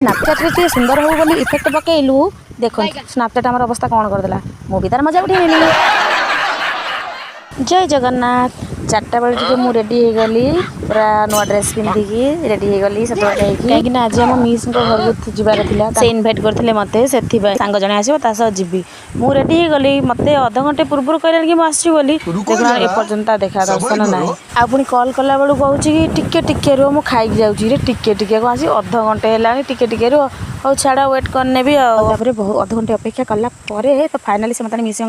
स्नापचैट रे सुंदर हो बोली इफेक्ट पकेलु देखो स्नापचैट आम अवस्था कौन करदेला मु भी तार मजा उठेली। जय जगन्नाथ। 4टा बेले टे मुझे रेडी हो गली पूरा नुआ ड्रेस पिंधिकी रेडी हो गली सब कहीं आज आम मिस घर को जबार था से इनभाइट करते मत से सांग जन आसो जीवी मु रेडी हो गली मत अध घंटे पूर्व कहले कि मुझे एपर्तंत देखा दर्शन ना आ पुणी कल कला बेलू कहूँ कि टिके रुह मुझे खाई जाऊँगी टिके आसी अध घंटे है टिके रुह हौ छाड़ा वेट करने भी अध घंटे अपेक्षा कला तो फाइनाली से मतलब मिस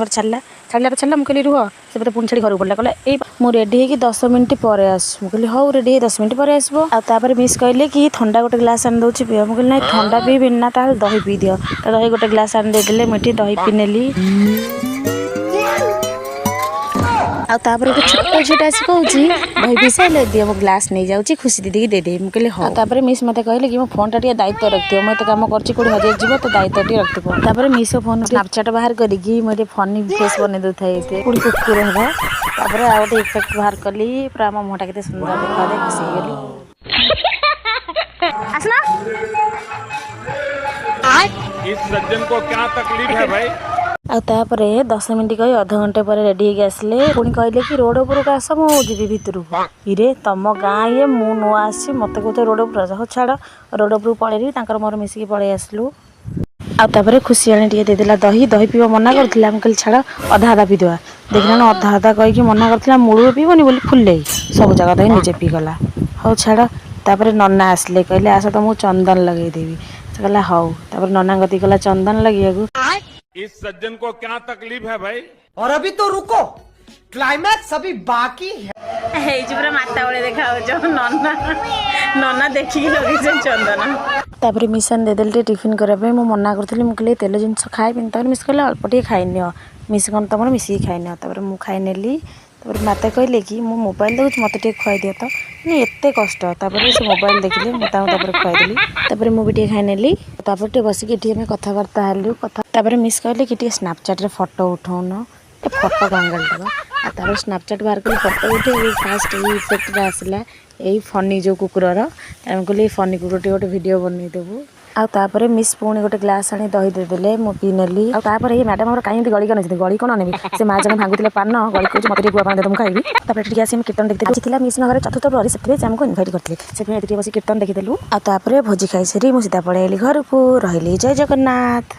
छाड़ा मुझे कहली रुह से पुणी छाड़ी घर पड़ा कहला ये मुझे रेडी हो 10 मिनट पर आस मुझे हाँ रेडी 10 मिनट पर आसो आपर मिस कहले कि ठंडा गोटे ग्लास आनी दूसरी पी मुझे ना ठंडा पीबी ना ताल दही पी दियो दही गोटे ग्लास आनी देदेले मुझे दही पी नेली आपर एक छोट झीटा आसी कहूँ दही पी सारे दिए मो ग्लास नहीं जाऊँगी खुशी दीदी की देदे मुझे हाँ तापर मिस मत कहले कि मो फोन टा दायित्व रखियो मुझे काम करती कौटे हजाई जीव तो दायित्व टी रखियो तापर मिस फोन स्नापचैट बाहर करी मुझे फनी फेस बन दे था पुणी कुकुर है तापर आ गए इफेक्ट बाहर कली पूरा मो मुहटा के सुंदर देखा दे खुशी गली आसना इस सज्जन को क्या तकलीफ है भाई। आपर 10 मिनट कही अध घंटे पर रेडी हो आसले पुणी कहले कि रोड उपरक आस मुझे भितर इरे तुम गाँ ये मु नुआ आसी मत कहते रोड उपर हो छाड़ रोड उपरक पलैली मोर मिसिकी पलि आसलु आपर खुशी आनी टे देदेला दही पीवा मना करथिला कहली छाड़ अधा अधा पीदेवा देखना अधा अधा कहीकि मना करथिला मूल पीबनी बोली फुले सब जगह दही निजे पीगला हौ छाड़ तापर नना आसले कहले आस तो मुझे चंदन लगेदेवी से कहला हाउ तापर नना गति गला चंदन लगे इस सज्जन को क्या तकलीफ है भाई। और अभी तो रुको क्लाइमैक्स अभी बाकी है पूरा माता बड़े देखा नना नना देखिए लगे चंदन तापर मिशन देदेल टिफिन करने मुझे मना करी मुझे तेल जिनस खाइबी तक मिस कहले अल्प टे खाई मिस कौन तुम मिसिकी खाई तापर मुझे खाई नेली माता कहले कि मो मोबाइल देखुच मत टे खुआई दियो तो नहीं एत कष्ट तापर से मोबाइल देखिले मुझे खुआईदेली तापर मुझे टे खाई नेली तापर टे बसिक कथबार्ता हेलु तापर मिस कहले कि स्नापचैट रे फोटो उठाउन फोटो गांगल तापर स्नापचैट बाहर कर फोटो उठे फास्ट इफेक्ट आसला यही फनी जो कुकुर कहले फनी कुकुर टे गोटे वीडियो बनईदेबू आपर मिस पुणी गोटे ग्लास आनी दही देदेले मु पी नेली आपर ये मैडम कहीं गली कर गली कौन नेबी से माँ जन भांगुले पान गली कह मत गुआ पान मुझे खाइबी तापर ठीक आसी कीर्तन देखते मिस घर चतुर्थ प्रहरी से आमको इनभाइट करते से बस कीर्तन देखीदेलु आपर भोजी खाई सारी मुझे सीधा पलैली घर को रही जय जगन्नाथ।